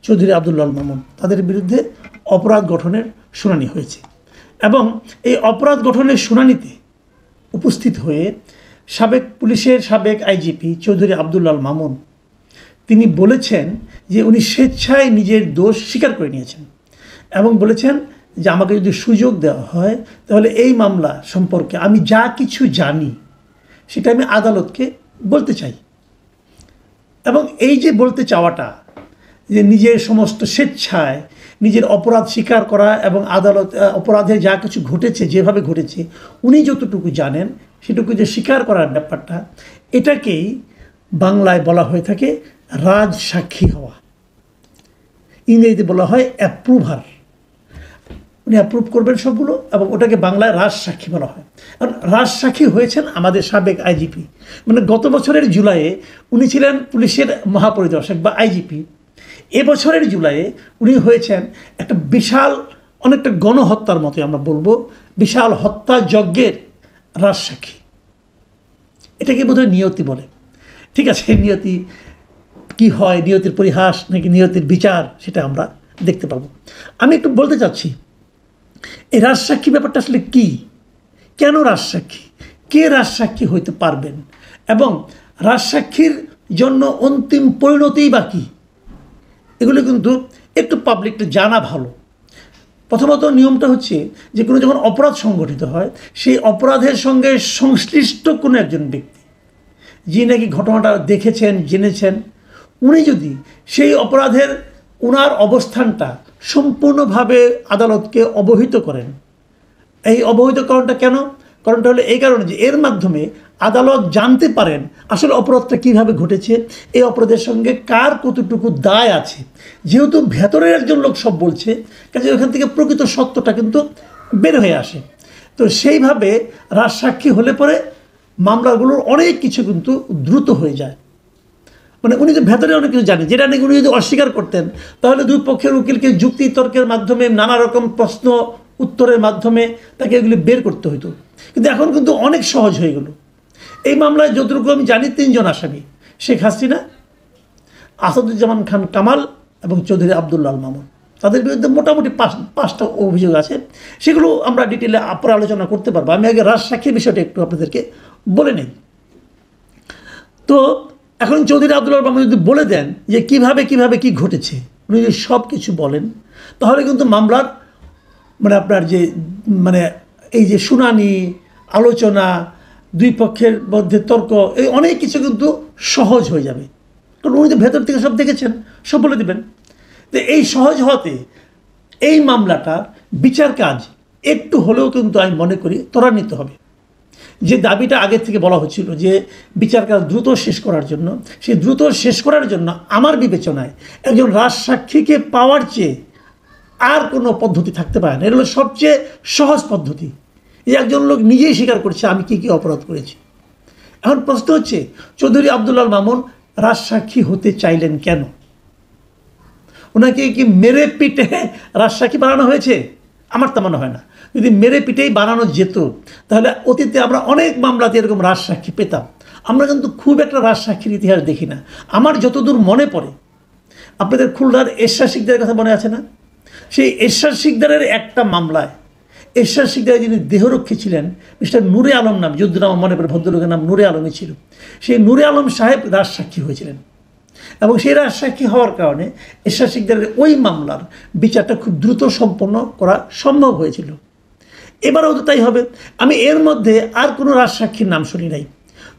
চৌধুরী আব্দুল্লাহ মামুন তাদের বিরুদ্ধে অপরাধ গঠনের শুনানি হয়েছে এবং এই অপরাধ গঠনের শুনানিতে উপস্থিত হয়ে সাবেক পুলিশের সাবেক আইজিপি চৌধুরী আব্দুল্লাহ মামুন তিনি বলেছেন যে উনি স্বেচ্ছায় নিজের দোষ স্বীকার করে নিয়েছেন এবং বলেছেন যে আমাকে যদি সুযোগ দেওয়া হয় তাহলে এই মামলা সম্পর্কে আমি যা কিছু জানি সেটা আমি আদালতকে বলতে চাই। এবং এই যে বলতে চাওয়াটা যে নিজের সমস্ত স্বেচ্ছায় নিজের অপরাধ স্বীকার করা এবং আদালত অপরাধে যা কিছু ঘটেছে যেভাবে ঘটেছে উনি যতটুকু জানেন সেটুকু যে স্বীকার করার ব্যাপারটা এটাকেই বাংলায় বলা হয়ে থাকে রাজসাক্ষী হওয়া, ইংরেজিতে বলা হয় অ্যাপ্রুভার। উনি অ্যাপ্রুভ করবেন সবগুলো এবং ওটাকে বাংলায় রাজসাক্ষী বলা হয়। কারণ রাজসাক্ষী হয়েছেন আমাদের সাবেক আইজিপি, মানে গত বছরের জুলাইয়ে উনি ছিলেন পুলিশের মহাপরিদর্শক বা আইজিপি। এবছরের জুলাইয়ে উনি হয়েছেন একটা বিশাল অনেকটা গণহত্যার মতো আমরা বলবো বিশাল হত্যাযজ্ঞের রাজসাক্ষী। এটাকে বোধহয় নিয়তি বলে। ঠিক আছে, নিয়তি কি হয়, নিয়তির পরিহাস নাকি নিয়তির বিচার, সেটা আমরা দেখতে পাবো। আমি একটু বলতে চাচ্ছি এই রাজসাক্ষী ব্যাপারটা আসলে কি, কেন রাজসাক্ষী, কে রাজসাক্ষী হইতে পারবেন এবং রাজসাক্ষীর জন্য অন্তিম পরিণতিই বা কী, এগুলো কিন্তু একটু পাবলিকটা জানা ভালো। প্রথমত নিয়মটা হচ্ছে যে কোনো যখন অপরাধ সংগঠিত হয় সেই অপরাধের সঙ্গে সংশ্লিষ্ট কোনো একজন ব্যক্তি যিনি নাকি ঘটনাটা দেখেছেন জেনেছেন, উনি যদি সেই অপরাধের ওনার অবস্থানটা সম্পূর্ণভাবে আদালতকে অবহিত করেন। এই অবহিতকরণটা কেন? কারণটা হলো এই কারণে যে এর মাধ্যমে আদালত জানতে পারেন আসলে অপরাধটা কীভাবে ঘটেছে, এই অপরাধের সঙ্গে কার কতটুকু দায় আছে। যেহেতু ভেতরের একজন লোক সব বলছে, কাজে ওখান থেকে প্রকৃত সত্যটা কিন্তু বের হয়ে আসে। তো সেইভাবে রাজসাক্ষী হলে পরে মামলাগুলোর অনেক কিছু কিন্তু দ্রুত হয়ে যায়। মানে উনি যে ভেতরে অনেক কিছু জানেন, যেটা নাকি উনি যদি অস্বীকার করতেন তাহলে দুই পক্ষের উকিলকে যুক্তি তর্কের মাধ্যমে নানা রকম প্রশ্ন উত্তরের মাধ্যমে তাকে এগুলি বের করতে হতো। কিন্তু এখন কিন্তু অনেক সহজ হয়ে গেল। এই মামলায় যতটুকু আমি জানি 3 জন আসামি, শেখ হাসিনা, আসাদুজ্জামান খান কামাল এবং চৌধুরী আব্দুল্লাহ মামুন। তাদের বিরুদ্ধে মোটামুটি 5টা অভিযোগ আছে, সেগুলো আমরা ডিটেলে পরে আলোচনা করতে পারবো। আমি আগে রাজসাক্ষীর বিষয়টা একটু আপনাদেরকে বলে নেই। তো এখন চৌধুরী আব্দুল্লাহ মামুন যদি বলে দেন যে কিভাবে কি ঘটেছে, উনি যদি সব কিছু বলেন তাহলে কিন্তু মামলার মানে আপনার যে মানে এই যে শুনানি আলোচনা দুই পক্ষের মধ্যে তর্ক এই অনেক কিছু কিন্তু সহজ হয়ে যাবে। কারণ উনি তো ভেতর থেকে সব দেখেছেন, সব বলে দেবেন। তো এই সহজ হতে এই মামলাটার বিচার কাজ একটু হলেও কিন্তু আমি মনে করি ত্বরান্বিত হবে। যে দাবিটা আগে থেকে বলা হচ্ছিল যে বিচার কাজ দ্রুত শেষ করার জন্য, সেই দ্রুত শেষ করার জন্য আমার বিবেচনায় একজন রাজসাক্ষীকে পাওয়ার চেয়ে আর কোনো পদ্ধতি থাকতে পারে না। এটা হলো সবচেয়ে সহজ পদ্ধতি। এই একজন লোক নিজেই স্বীকার করছে আমি কী অপরাধ করেছি। এখন প্রশ্ন হচ্ছে চৌধুরী আব্দুল্লাহ মামুন রাজসাক্ষী হতে চাইলেন কেন? ওনাকে কি মেরে পিটে রাজসাক্ষী বানানো হয়েছে? আমার তা মনে হয় না। যদি মেরে পিটেই বানানো যেত তাহলে অতীতে আমরা অনেক মামলাতে এরকম রাজসাক্ষী পেতাম। আমরা কিন্তু খুব একটা রাজসাক্ষীর ইতিহাস দেখি না। আমার যতদূর মনে পড়ে, আপনাদের খুলনার এরশাদ শিকদারের কথা মনে আছে না? সেই এরশাদ শিকদারের একটা মামলায় এরশাদ শিকদারের যিনি দেহরক্ষী ছিলেন মিস্টার নূরে আলম নাম, যুদ্ধ নাম মনে পড়ে, ভদ্রলোকের নাম নূরে আলমই ছিল। সেই নূরে আলম সাহেব রাজসাক্ষী হয়েছিলেন এবং সেই রাজসাক্ষী হওয়ার কারণে এরশাদ শিকদারের ওই মামলার বিচারটা খুব দ্রুত সম্পন্ন করা সম্ভব হয়েছিল। এবারেও তো তাই হবে। আমি এর মধ্যে আর কোনো রাজসাক্ষীর নাম শুনি নাই।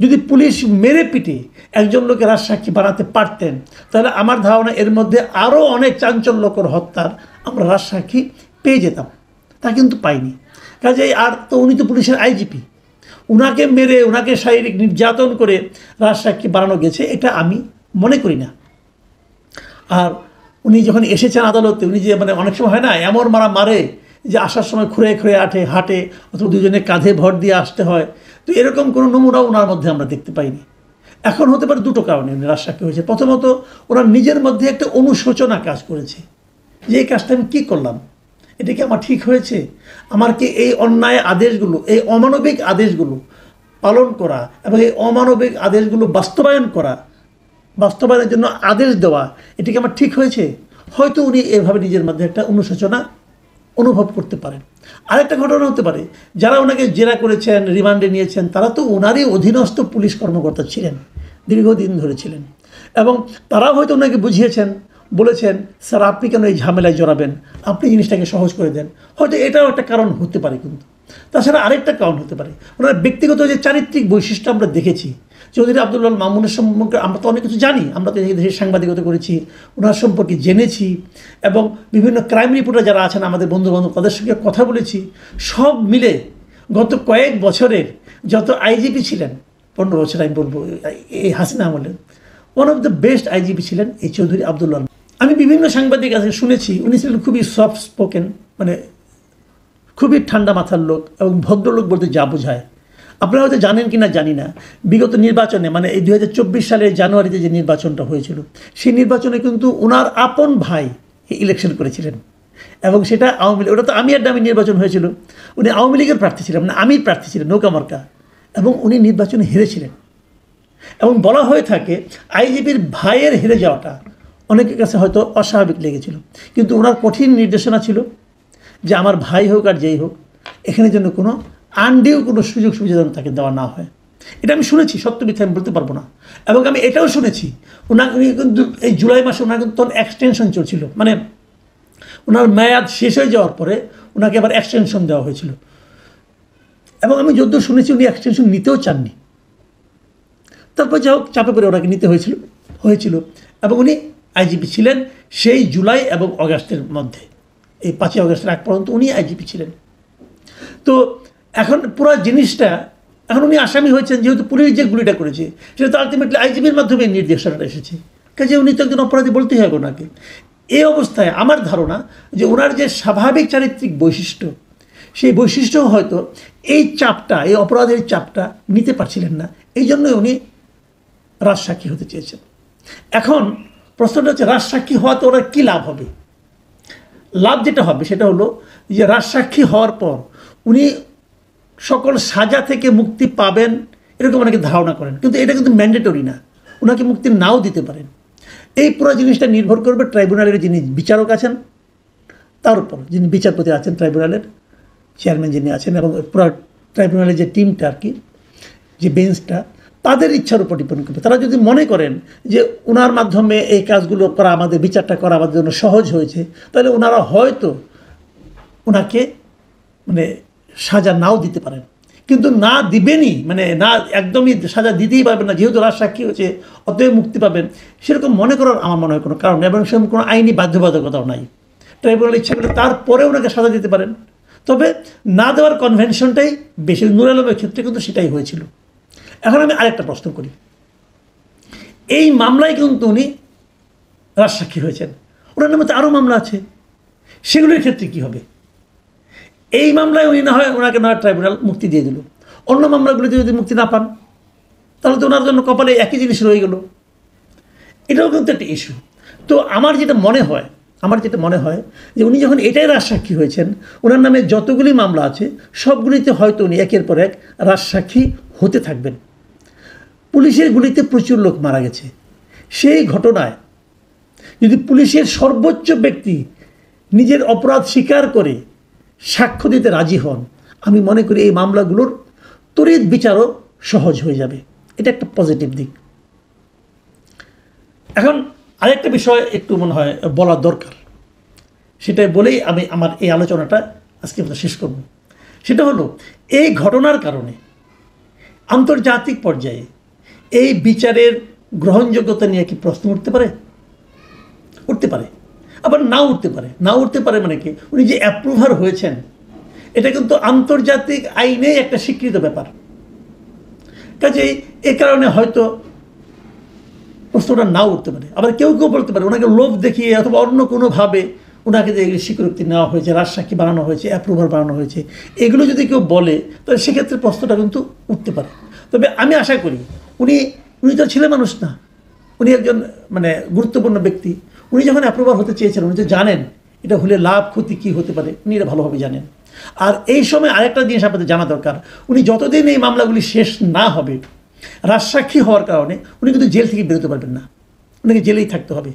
যদি পুলিশ মেরে পিটে একজন লোকে রাজসাক্ষী বানাতে পারতেন তাহলে আমার ধারণা এর মধ্যে আরও অনেক চাঞ্চল্যকর হত্যার আমরা রাজসাক্ষী পেয়ে যেতাম। তা কিন্তু পাইনি। কাজেই আর তো উনি তো পুলিশের আইজিপি, উনাকে মেরে ওনাকে শারীরিক নির্যাতন করে রাজসাক্ষী বানানো গেছে এটা আমি মনে করি না। আর উনি যখন এসেছেন আদালতে, উনি যে মানে অনেক সময় হয় না এমন মারে যে আসার সময় খুঁড়ে হাঁটে অথবা দুজনে কাঁধে ভর দিয়ে আসতে হয়, তো এরকম কোনো নমুনাও ওনার মধ্যে আমরা দেখতে পাইনি। এখন হতে পারে দুটো কারণে উনি রাজসাক্ষী হয়েছে। প্রথমত ওনার নিজের মধ্যে একটা অনুশোচনা কাজ করেছে যে এই কাজটা আমি কী করলাম, এটা কি আমার ঠিক হয়েছে, আমার কি এই অন্যায় আদেশগুলো, এই অমানবিক আদেশগুলো পালন করা এবং এই অমানবিক আদেশগুলো বাস্তবায়নের জন্য আদেশ দেওয়া, এটা কি আমার ঠিক হয়েছে? হয়তো উনি এভাবে নিজের মধ্যে একটা অনুশোচনা অনুভব করতে পারেন। আরেকটা ঘটনা হতে পারে, যারা ওনাকে জেরা করেছেন, রিমান্ডে নিয়েছেন, তারা তো ওনারই অধীনস্থ পুলিশ কর্মকর্তা ছিলেন, দীর্ঘদিন ধরে ছিলেন, এবং তারাও হয়তো ওনাকে বুঝিয়েছেন, বলেছেন স্যার আপনি কেন এই ঝামেলায় জড়াবেন, আপনি জিনিসটাকে সহজ করে দেন। হয়তো এটাও একটা কারণ হতে পারে। কিন্তু তাছাড়া আরেকটা কারণ হতে পারে, ওনার ব্যক্তিগত যে চারিত্রিক বৈশিষ্ট্য আমরা দেখেছি, চৌধুরী আব্দুল আল মামুনের সম্পর্কে আমরা তো অনেক কিছু জানি, আমরা তো দেশের সাংবাদিকতা করেছি, ওনার সম্পর্কে জেনেছি, এবং বিভিন্ন ক্রাইম রিপোর্টার যারা আছেন আমাদের বন্ধুবান্ধব তাদের সঙ্গে কথা বলেছি। সব মিলে গত কয়েক বছরের যত আইজিপি ছিলেন, 15 বছর আমি বলবো এই হাসিনা আমলে, one of the best IGP ছিলেন এই চৌধুরী আব্দুল্লাহ। আমি বিভিন্ন সাংবাদিক কাছে শুনেছি উনি ছিলেন খুবই সফট স্পোকেন, মানে খুবই ঠান্ডা মাথার লোক এবং ভদ্রলোক বলতে যা বোঝায়। আপনারা হয়তো জানেন কি না জানি না, বিগত নির্বাচনে মানে এই 2024 সালের জানুয়ারিতে যে নির্বাচনটা হয়েছিল, সেই নির্বাচনে কিন্তু ওনার আপন ভাই ইলেকশন করেছিলেন, এবং সেটা আওয়ামী লীগ, ওটা তো আমি আর দামি নির্বাচন হয়েছিল, উনি আওয়ামী লীগের প্রার্থী ছিলেন, মানে আমির প্রার্থী ছিলেন, নৌকা মার্কা, এবং উনি নির্বাচনে হেরেছিলেন। এবং বলা হয়ে থাকে আইজিপির ভাইয়ের হেরে যাওয়াটা অনেকের কাছে হয়তো অস্বাভাবিক লেগেছিল, কিন্তু ওনার কঠিন নির্দেশনা ছিল যে আমার ভাই হোক আর যেই হোক, এখানে যেন কোনো আনডিউ কোনো সুযোগ সুবিধা যেন তাকে দেওয়া না হয়। এটা আমি শুনেছি, সত্য মিথ্যা আমি বলতে পারবো না। এবং আমি এটাও শুনেছি উনি কিন্তু এই জুলাই মাসে ওনার কিন্তু তখন এক্সটেনশন চলছিল, মানে ওনার মেয়াদ শেষ হয়ে যাওয়ার পরে ওনাকে আবার এক্সটেনশন দেওয়া হয়েছিল, এবং আমি যদ্দূর শুনেছি উনি এক্সটেনশন নিতেও চাননি। তারপর যা হোক চাপে পড়ে ওনাকে নিতে হয়েছিল, এবং উনি আইজিপি ছিলেন সেই জুলাই এবং অগাস্টের মধ্যে, এই 5ই অগাস্টের আগ পর্যন্ত উনি আইজিপি ছিলেন। তো এখন পুরো জিনিসটা, এখন উনি আসামি হয়েছেন যেহেতু পুলিশ যে গুলিটা করেছে সেটা তো আলটিমেটলি আইজিপির মাধ্যমে নির্দেশনাটা এসেছে, কাজে উনি তো একজন অপরাধী বলতেই হবে ওনাকে। এই অবস্থায় আমার ধারণা যে ওনার যে স্বাভাবিক চারিত্রিক বৈশিষ্ট্য, সেই বৈশিষ্ট্য হয়তো এই চাপটা, এই অপরাধের চাপটা নিতে পারছিলেন না, এই জন্যই উনি রাজসাক্ষী হতে চেয়েছেন। এখন প্রশ্নটা হচ্ছে রাজসাক্ষী হওয়াতে ওনার কী লাভ হবে? লাভ যেটা হবে সেটা হলো যে রাজসাক্ষী হওয়ার পর উনি সকল সাজা থেকে মুক্তি পাবেন এরকম অনেকে ধারণা করেন, কিন্তু এটা কিন্তু ম্যান্ডেটরি না, ওনাকে মুক্তি নাও দিতে পারেন। এই পুরো জিনিসটা নির্ভর করবে ট্রাইব্যুনালের যিনি বিচারক আছেন তার উপর, যিনি বিচারপতি আছেন, ট্রাইব্যুনালের চেয়ারম্যান যিনি আছেন, এবং পুরো ট্রাইব্যুনালের যে টিমটা আর কি, যে বেঞ্চটা, তাদের ইচ্ছার উপর ডিপেন্ড করবে। তারা যদি মনে করেন যে ওনার মাধ্যমে এই কাজগুলো করা, আমাদের বিচারটা করা আমাদের জন্য সহজ হয়েছে, তাহলে ওনারা হয়তো ওনাকে মানে সাজা নাও দিতে পারেন, কিন্তু না দিবেনই, মানে না একদমই সাজা দিতেই পারবেন না, যেহেতু রাজসাক্ষী হয়েছে অতএব মুক্তি পাবেন, সেরকম মনে করার আমার মনে হয় কোনো কারণ নেই, এবং সেরকম কোনো আইনি বাধ্যবাধকতাও নাই। ট্রাইব্যুনাল ইচ্ছা করলে তারপরে ওনাকে সাজা দিতে পারেন, তবে না দেওয়ার কনভেনশনটাই বেশি। নূর আলমের ক্ষেত্রে কিন্তু সেটাই হয়েছিল। এখন আমি আরেকটা প্রশ্ন করি, এই মামলায় কিন্তু উনি রাজসাক্ষী হয়েছেন, ওনার নামে তো আরও মামলা আছে, সেগুলির ক্ষেত্রে কী হবে? এই মামলায় উনি না হয় ওনাকে না ট্রাইব্যুনাল মুক্তি দিয়ে দিল, অন্য মামলাগুলিতে যদি মুক্তি না পান তাহলে তো ওনার জন্য কপালে একই জিনিস রয়ে গেল। এটাও কিন্তু একটা ইস্যু। তো আমার যেটা মনে হয় যে উনি যখন এটাই রাজসাক্ষী হয়েছেন, ওনার নামে যতগুলি মামলা আছে সবগুলিতে হয়তো উনি একের পর এক রাজসাক্ষী হতে থাকবেন। পুলিশের গুলিতে প্রচুর লোক মারা গেছে, সেই ঘটনায় যদি পুলিশের সর্বোচ্চ ব্যক্তি নিজের অপরাধ স্বীকার করে সাক্ষ্য দিতে রাজি হন, আমি মনে করি এই মামলাগুলোর তড়িৎ বিচারও সহজ হয়ে যাবে। এটা একটা পজিটিভ দিক। এখন আরেকটা বিষয় একটু মনে হয় বলা দরকার, সেটাই বলেই আমি আমার এই আলোচনাটা আজকে শেষ করব। সেটা হলো এই ঘটনার কারণে আন্তর্জাতিক পর্যায়ে এই বিচারের গ্রহণযোগ্যতা নিয়ে কি প্রশ্ন উঠতে পারে? উঠতে পারে, আবার নাও উঠতে পারে। নাও উঠতে পারে মানে কি, উনি যে অ্যাপ্রুভার হয়েছেন এটা কিন্তু আন্তর্জাতিক আইনে একটা স্বীকৃত ব্যাপার, কাজেই এ কারণে হয়তো প্রশ্নটা নাও উঠতে পারে। আবার কেউ বলতে পারে ওনাকে লোভ দেখিয়ে অথবা অন্য কোনোভাবে ওনাকে যে স্বীকৃতি নেওয়া হয়েছে, রাজসাক্ষী বানানো হয়েছে, অ্যাপ্রুভার বানানো হয়েছে, এগুলো যদি কেউ বলে তাহলে সেক্ষেত্রে প্রশ্নটা কিন্তু উঠতে পারে। তবে আমি আশা করি উনি তো ছেলে মানুষ না, উনি একজন মানে গুরুত্বপূর্ণ ব্যক্তি। উনি যখন অ্যাপ্রুভার হতে চেয়েছেন উনি তো জানেন এটা হলে লাভ ক্ষতি কী হতে পারে, উনি এটা ভালোভাবে জানেন। আর এই সময় আরেকটা জিনিস আপনাদের জানা দরকার, উনি যতদিন এই মামলাগুলি শেষ না হবে, রাজসাক্ষী হওয়ার কারণে উনি কিন্তু জেল থেকে বেরোতে পারবেন না, উনাকে জেলেই থাকতে হবে।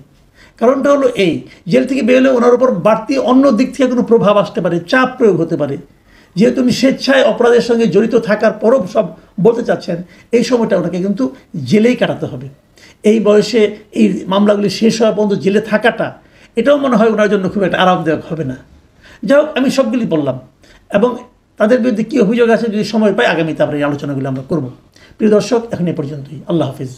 কারণটা হলো এই, জেল থেকে বেরোলে ওনার উপর বাড়তি অন্য দিক থেকে কোনো প্রভাব আসতে পারে, চাপ প্রয়োগ হতে পারে। যেহেতু উনি স্বেচ্ছায় অপরাধের সঙ্গে জড়িত থাকার পরও সব বলতে চাচ্ছেন, এই সময়টা ওনাকে কিন্তু জেলেই কাটাতে হবে। এই বয়সে এই মামলাগুলি শেষ হওয়া পর্যন্ত জেলে থাকাটা, এটাও মনে হয় ওনার জন্য খুব একটা আরামদায়ক হবে না। যাই হোক, আমি সবগুলি বললাম, এবং তাদের বিরুদ্ধে কী অভিযোগ আছে যদি সময় পাই আগামীতে আমরা এই আলোচনাগুলো আমরা করব। প্রিয় দর্শক, এখন এ পর্যন্তই। আল্লাহ হাফিজ।